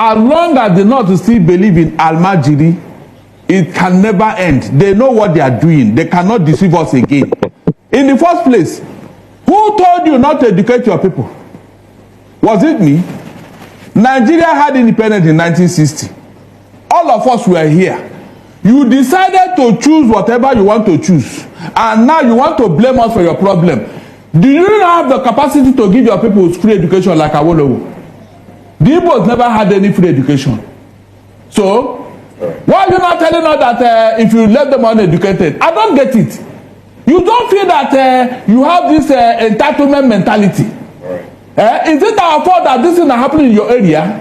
As long as the North still believe in Almajiri, it can never end. They know what they are doing. They cannot deceive us again. In the first place, who told you not to educate your people? Was it me? Nigeria had independence in 1960. All of us were here. You decided to choose whatever you want to choose. And now you want to blame us for your problem. Do you not have the capacity to give your people free education like Awolowo? The Igbos never had any free education. So, why are you not telling us that if you let them uneducated? I don't get it. You don't feel that you have this entitlement mentality. Is it our fault that this is not happening in your area?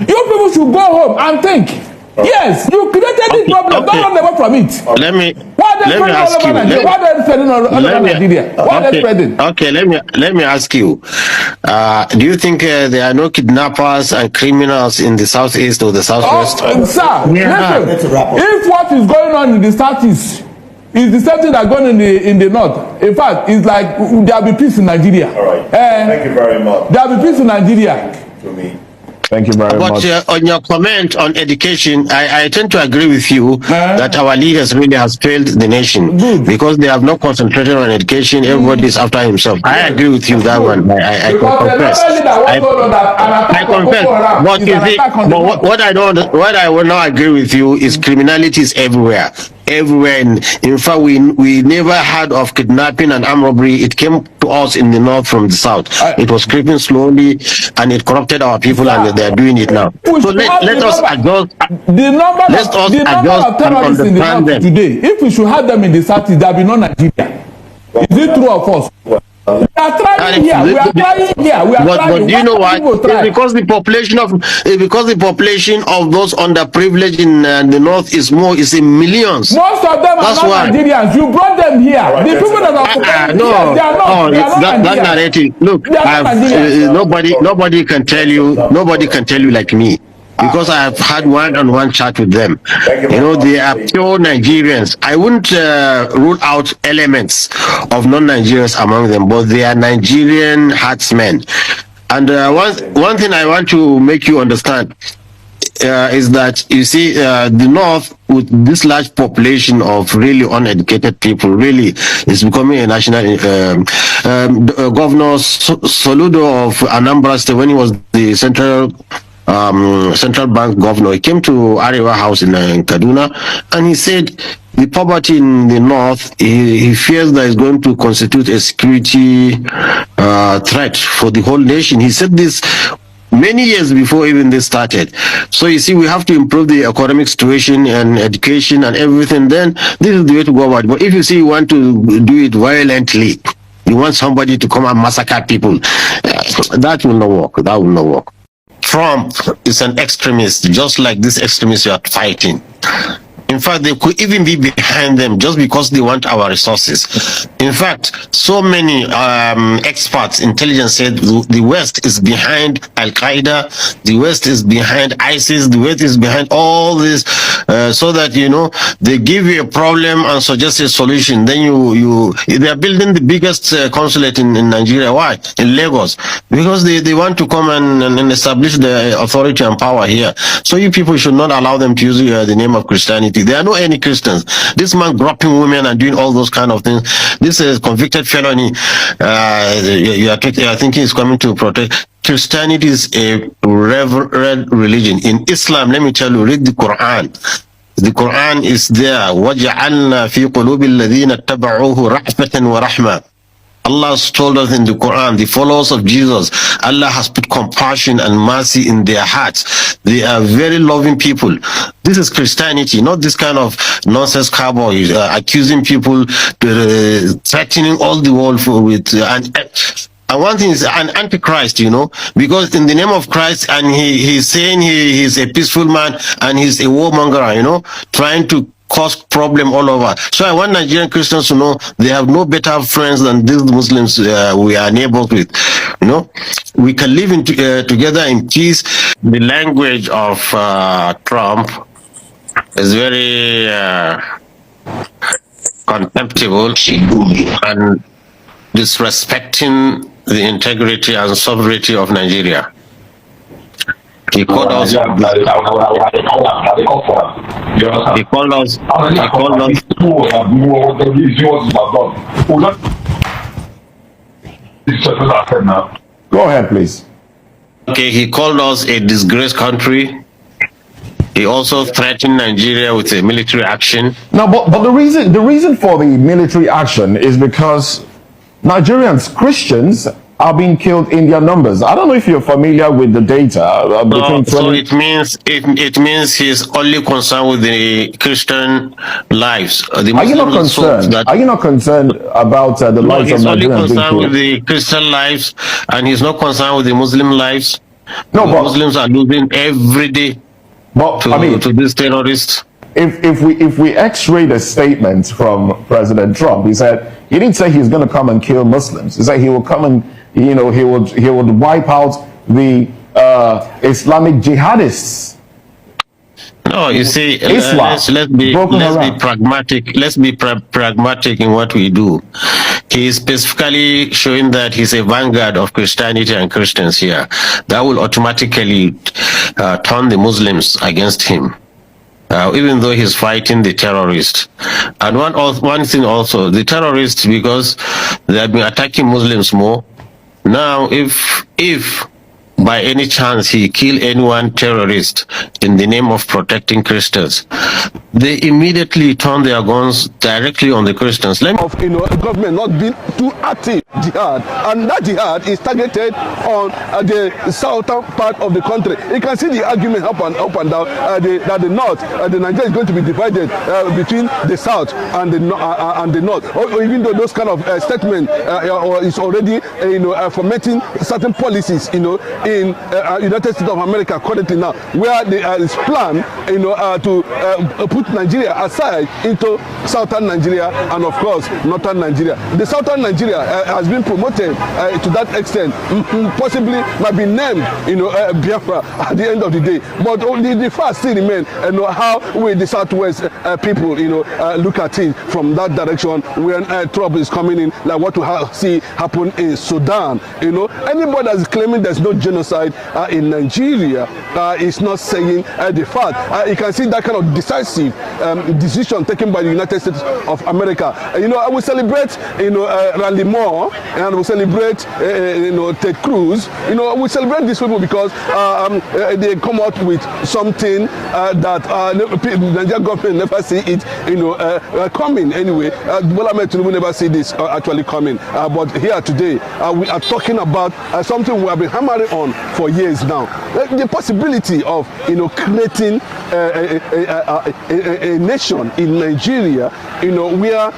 You people should go home and think. Yes, you created this problem. Don't run away from it. Let me ask you. Why are they spreading all over Nigeria? Why are they spreading? Okay, let me ask you. Do you think there are no kidnappers and criminals in the southeast or the southwest? Sir, listen. If what is going on in the southeast is the same thing that going on in the north, in fact, it's like there will be peace in Nigeria. All right. Thank you very much. There will be peace in Nigeria. To me. Thank you very much. But on your comment on education, I tend to agree with you that our leaders really has failed the nation because they have not concentrated on education. Everybody is after himself. I agree with you that one. I confess. I confess. But you see, what I will not agree with you is criminality is everywhere. Everywhere. In fact, we never heard of kidnapping and armed robbery. It came to us in the north from the south. It was creeping slowly, and it corrupted our people, and they are doing it now. So let us adjust. The number of terrorists in the north today, if we should have them in the south, there will be no Nigeria. Is it true of us? We are trying here. We are trying here. We are but trying. Do you know why? It's because the population of those underprivileged in the north is more. Is in millions. Most of them are not Nigerians. You brought them here. The people that are no, they are not. That narrative. Look, nobody can tell you. Nobody can tell you like me. Because I have had one-on-one chat with them. You know, they are pure Nigerians. I wouldn't rule out elements of non-Nigerians among them, but they are Nigerian heartsmen. And one thing I want to make you understand is that, you see, the North, with this large population of really uneducated people, really is becoming a national. Governor Soludo of Anambra State, when he was the central bank governor, he came to Arewa House in Kaduna, and he said the poverty in the north, he fears that is going to constitute a security threat for the whole nation. He said this many years before even this started. So you see, we have to improve the economic situation and education and everything. Then this is the way to go about it. But if you see you want to do it violently, you want somebody to come and massacre people, that will not work. That will not work. Trump is an extremist, just like this extremist you are fighting. In fact, they could even be behind them just because they want our resources. In fact, so many experts, intelligence said the West is behind Al-Qaeda, the West is behind ISIS, the West is behind all this, so that, you know, they give you a problem and suggest a solution. Then they are building the biggest consulate in Nigeria. Why? In Lagos. Because they want to come and establish the authority and power here. So you people should not allow them to use the name of Christianity. There are no any Christians. This man groping women and doing all those kind of things. This is convicted felony. You are thinking is coming to protect. Christianity is a reverend religion. In Islam, let me tell you, read the Quran. The Quran is there. وَجَعَلْنَا فِي قُلُوبِ الَّذِينَ اتَّبَعُوهُ رَحْمَةً وَرَحْمَةً. Allah has told us in the Quran, the followers of Jesus, Allah has put compassion and mercy in their hearts. They are very loving people. This is Christianity, not this kind of nonsense cowboy accusing people, threatening all the world and one thing is an antichrist, you know, because in the name of Christ, and he's saying he's a peaceful man and he's a warmonger, you know, trying to cause problem all over. So I want Nigerian Christians to know they have no better friends than these Muslims we are neighbors with. You know, we can live together in peace. The language of Trump is very contemptible and disrespecting the integrity and sovereignty of Nigeria. He called us. He called us. Go ahead, please. Okay, he called us a disgraced country. He also threatened Nigeria with a military action. Now, but the reason for the military action is because Nigerians, Christians, are being killed in their numbers. I don't know if you're familiar with the data between 20... So it means he's only concerned with the Christian lives. Are you not concerned? Are you not concerned about the lives of Nigerians being killed? He's only concerned with the Christian lives, and he's not concerned with the Muslim lives. No, but Muslims are losing every day. But to these terrorists. If we x-ray the statement from President Trump, he didn't say he's going to come and kill Muslims. He said he will come and he would wipe out the Islamic jihadists. No, you see, let's be pragmatic. Let's be pragmatic in what we do. He is specifically showing that he's a vanguard of Christianity and Christians here. That will automatically turn the Muslims against him, even though he's fighting the terrorists. And one thing also, the terrorists, because they have been attacking Muslims more. Now, if by any chance he kill anyone terrorist in the name of protecting Christians, they immediately turn their guns directly on the Christians. Government not being too active jihad, and that jihad is targeted on the southern part of the country. You can see the argument up and down that the north, the Nigeria is going to be divided between the south and the north. Or even though those kind of statement is already fomenting certain policies, in United States of America currently now, where there is plan, to put Nigeria aside into southern Nigeria and of course northern Nigeria. The southern Nigeria has been promoted to that extent, possibly might be named, Biafra at the end of the day. But the fact still remains, how will the southwest people, look at it from that direction when trouble is coming in, like what we see happen in Sudan. Anybody that is claiming there's no genocide in Nigeria is not saying the fact. You can see that kind of decisive decision taken by the United States of America. I will celebrate, Randy Moore, and we celebrate, Ted Cruz. We celebrate these people because they come out with something that the Nigerian government never see it, coming anyway. Bola Ahmed Tinubu never see this actually coming. But here today, we are talking about something we have been hammering on for years now. The possibility of, creating a nation in Nigeria, where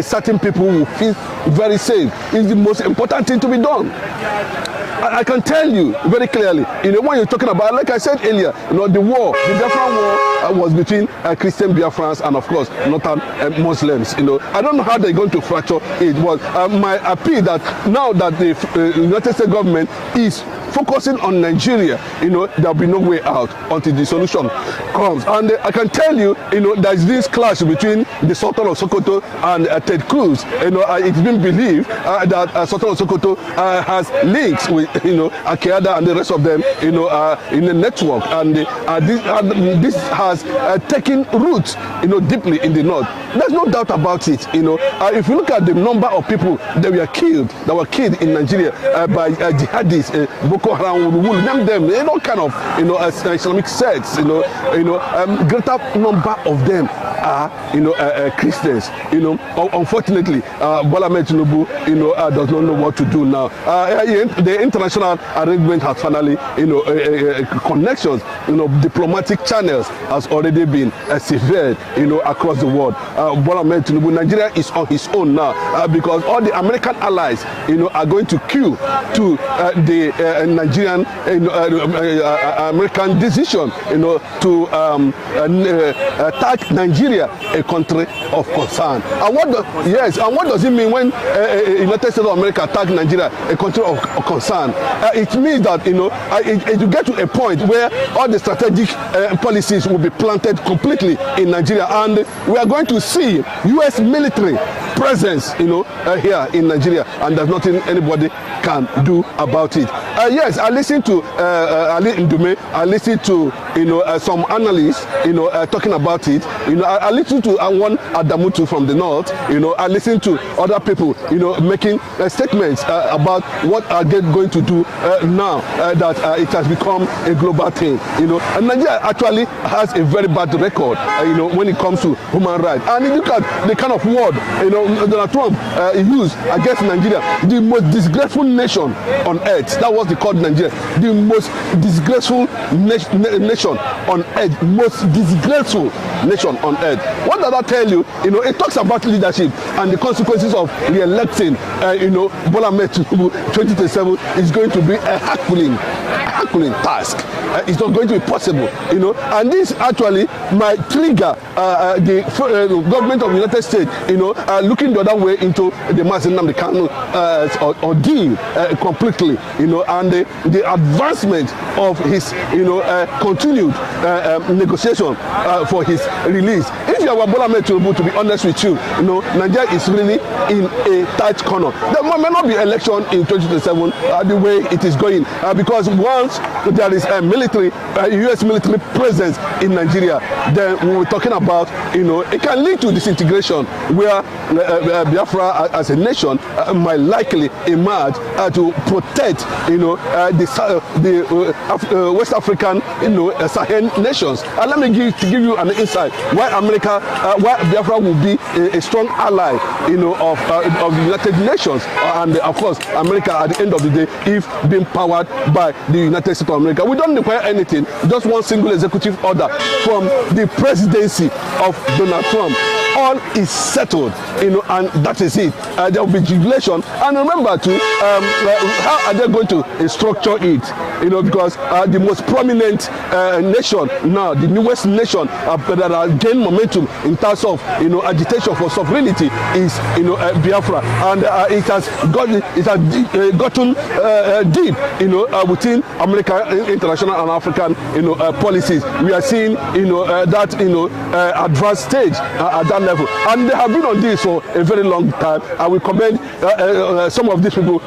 certain people will feel very safe is the most important thing to be done. I can tell you very clearly, when you're talking about, like I said earlier, the Biafra war was between Christian Biafrans and, of course, northern Muslims. I don't know how they're going to fracture it. Was my appeal that now that the United States government is focusing on Nigeria, there'll be no way out until the solution comes. And I can tell you, there's this clash between the Sultan of Sokoto and Ted Cruz. It's been believed that Sultan of Sokoto has links with, Al-Qaeda and the rest of them, in the network. And this has taken roots, deeply in the north. There's no doubt about it. If you look at the number of people that were killed in Nigeria by jihadists, Boko Haram, we'll name them, all kind of, Islamic sects, greater number of them are, Christians. Unfortunately, Bola Ahmed Tinubu, does not know what to do now. The international arrangement has finally, connections, diplomatic channels has already been severed, across the world. Bola Ahmed Tinubu, Nigeria is on his own now because all the American allies, are going to queue to the Nigerian, American decision, to tag Nigeria a country of concern. And what does it mean when United States of America tag Nigeria a country of concern? It means that you get to a point where all the strategic policies will be planted completely in Nigeria, and we are going to see U.S. military presence, here in Nigeria, and there's nothing anybody can do about it. Yes, I listened to Ali Ndume. I listened to some analysts talking about it. I listened to one Adamutu from the north. I listened to other people making statements about what are they going to do now that it has become a global thing. And Nigeria actually has a very bad record when it comes to human rights. And if you look at the kind of word Donald Trump used against Nigeria, the most disgraceful nation on earth. That was the called Nigeria, the most disgraceful nation on earth, most disgraceful nation on earth. What does that tell you? It talks about leadership and the consequences of re-electing. Bola Ahmed Tinubu 2027 is going to be a Herculean task. It's not going to be possible. And this actually might trigger the government of the United States, looking the other way into the Nnamdi Kanu ordeal completely, and the advancement of his, continued negotiation for his release. If you are Bola Ahmed Tinubu, to be honest with you, Nigeria is really in a tight corner. There may not be election in 2027 the way it is going, because once there is a military, U.S. military presence in Nigeria, then we're talking about, it can lead to disintegration, where Biafra as a nation might likely emerge to protect, the West African, Sahel nations. Let me give you an insight why why Biafra will be a strong ally, of the United Nations, and of course America at the end of the day, if being powered by the United States of America. We don't require anything, just one single executive order from the presidency of Donald Trump. All is settled, and that is it. There will be jubilation. And remember too, how are they going to structure it? Because the most prominent nation now, the newest nation that are gaining momentum in terms of agitation for sovereignty is Biafra, and it has gotten deep within American, international, and African policies. We are seeing that advanced stage at that level, and they have been on this for a very long time. I will commend some of these people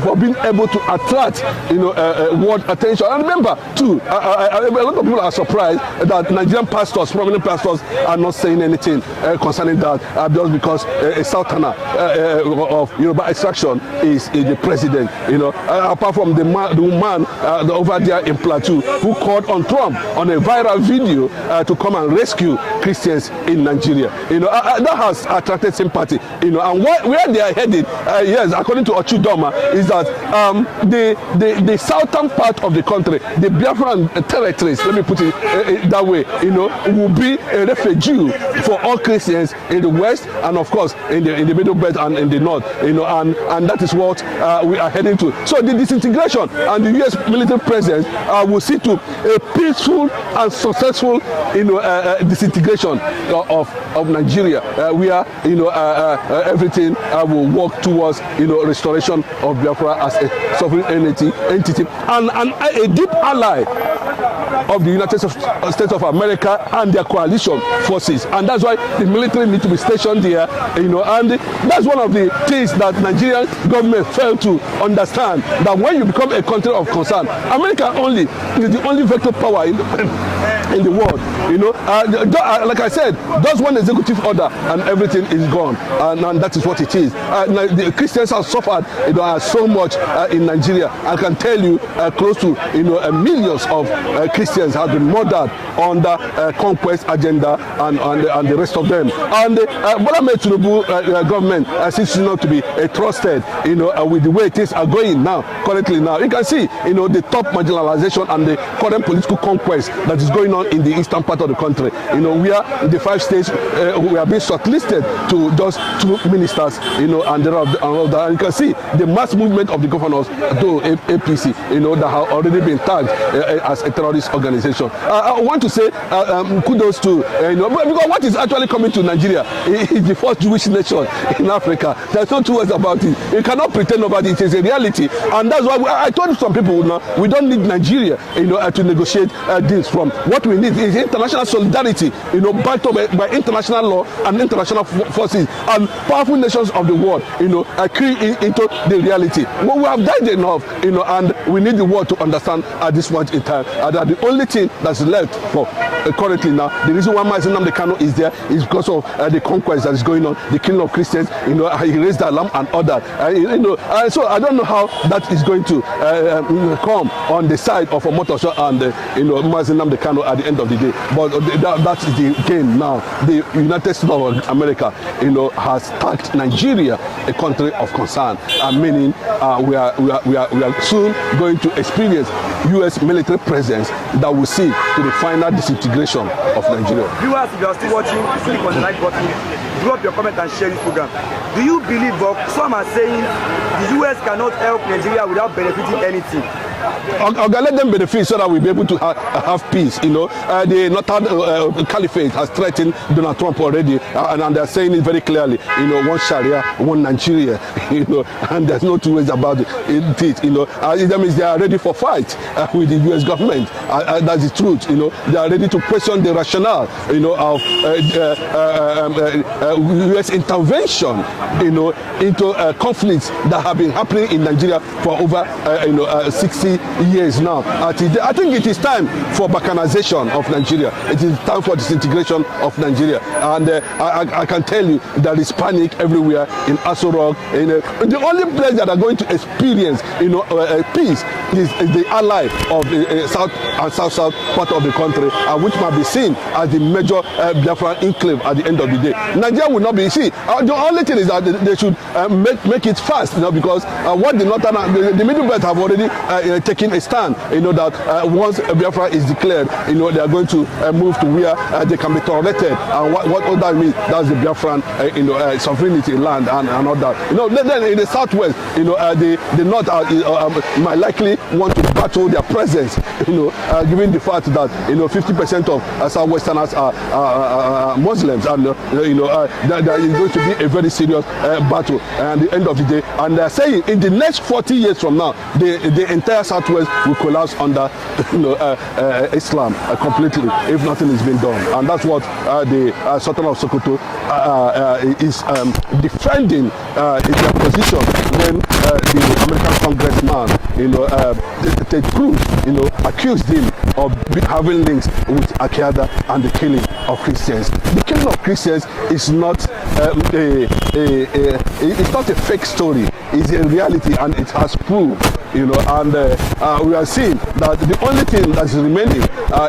for being able to attract world attention. And remember too, a lot of people are surprised that Nigerian pastors, prominent pastors, are not saying anything concerning that, just because a Sultan of Yoruba extraction is the president. Apart from the man over there in Plateau who called on Trump on a viral video to come and rescue Christians in Nigeria. That has attracted sympathy. And where they are headed, yes, according to Ochudoma, is that the southern part of the country, the Biafran territories, let me put it that way, will be a refuge for all Christians in the west, and of course in the middle belt and in the north. And that is what we are heading to. So the disintegration and the U.S. military presence will see to a peaceful and successful disintegration of Nigeria, where everything will work towards restoration of Biafra as a sovereign entity and a deep ally of the United States of America and their coalition forces. And that's why the military need to be stationed there, and that's one of the things that Nigerian government failed to understand, that when you become a country of concern, America only is the only vector power in the world. Like I said, just one executive order and everything is gone, and that is what it is. The Christians have suffered so much in Nigeria. I can tell you close to millions of Christians have been murdered under conquest agenda and the rest of them. And Bola Ahmed Tinubu government seems not to be trusted, with the way things are going now, currently now. You can see, the top marginalization and the current political conquest that is going on in the eastern part of the country. We are in the 5 states, we are being shortlisted to just 2 ministers, and all that. And you can see the mass movement of the governors to APC, that have already been tagged as a terrorist organization. I want to say kudos to, because what is actually coming to Nigeria is the first Jewish nation in Africa. There's no 2 words about it. You cannot pretend about it. It is a reality, and that's why I told some people, we don't need Nigeria, to negotiate deals from. What we need is international solidarity, backed up by international law and international forces and powerful nations of the world, key into the reality. But we have died enough, and we need the world to understand at this point in time that the only thing that's left for currently now, the reason why Nnamdi Kanu is there is because of the conquest that is going on, the killing of Christians. He raised the alarm and all that. So I don't know how that is going to come on the side of Omotosho and Nnamdi Kanu at the end of the day. But that is the game now. The United States of America, has tagged Nigeria a country of concern, meaning we are soon going to experience U.S. military presence that will see to the final disintegration of Nigeria. Viewers, if you are still watching, click on the like button, drop your comment and share this program. Do you believe, but some are saying the U.S. cannot help Nigeria without benefiting anything? Okay, let them benefit so that we'll be able to have peace. The Northern Caliphate has threatened Donald Trump already, and they're saying it very clearly. One Sharia, one Nigeria. And there's no two ways about it. That means they are ready for fight with the U.S. government. That's the truth. They are ready to question the rationale, of U.S. intervention, into conflicts that have been happening in Nigeria for over 60 years now. I think it is time for balkanization of Nigeria. It is time for disintegration of Nigeria. And I can tell you there is panic everywhere in Aso Rock. The only place that are going to experience peace is the ally of the south and south part of the country, which might be seen as the major Biafra enclave at the end of the day. Nigeria will not be. The only thing is that they should make it fast, because what the Middle Belt have already taken a stand, that once Biafra is declared, they are going to move to where they can be tolerated. And what all that means, that's the Biafran, sovereignty land and all that. Then in the southwest, the north might likely want to battle their presence, given the fact that 50% of southwesterners are Muslims, and there is going to be a very serious battle at the end of the day. And they're saying in the next 40 years from now, the entire southwest will collapse under Islam completely if nothing is being done. And that's what the Sultan of Sokoto is defending their position when the American congressman, Ted Cruz, accused him of having links with Al-Qaeda and the killing of Christians. The killing of Christians is not it's not a fake story. It's a reality, and it has proved. And we are seeing that the only thing that's remaining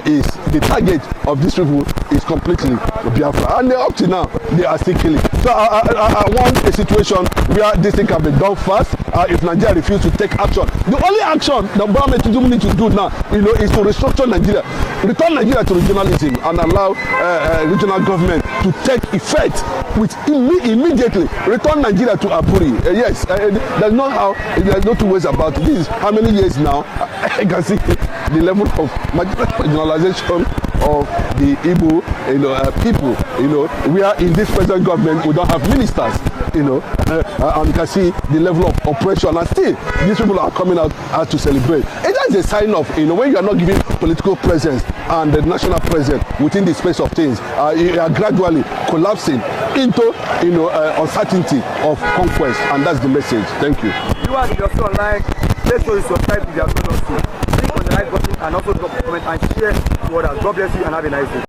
is the target of these people is completely Biafra, and up to now they are still killing. So I want a situation where this thing can be done fast. If Nigeria refuses to take action, the only action the government need to do now, is to restructure Nigeria, return Nigeria to regionalism, and allow regional government to take effect with immediately. Return Nigeria to Aburi. Yes, there's no two ways about it. This is how many years now? I can see the level of marginalization of the Igbo people. We are in this present government, we don't have ministers. And you can see the level of oppression, and still these people are coming out to celebrate. And that's a sign of when you are not giving political presence and the national presence within the space of things, you are gradually collapsing into uncertainty of conquest, and that's the message. Thank you. Viewers, if you're still online, make sure you subscribe to their channel too. Click on the like button and also drop a comment and share to others. God bless you and have a nice day.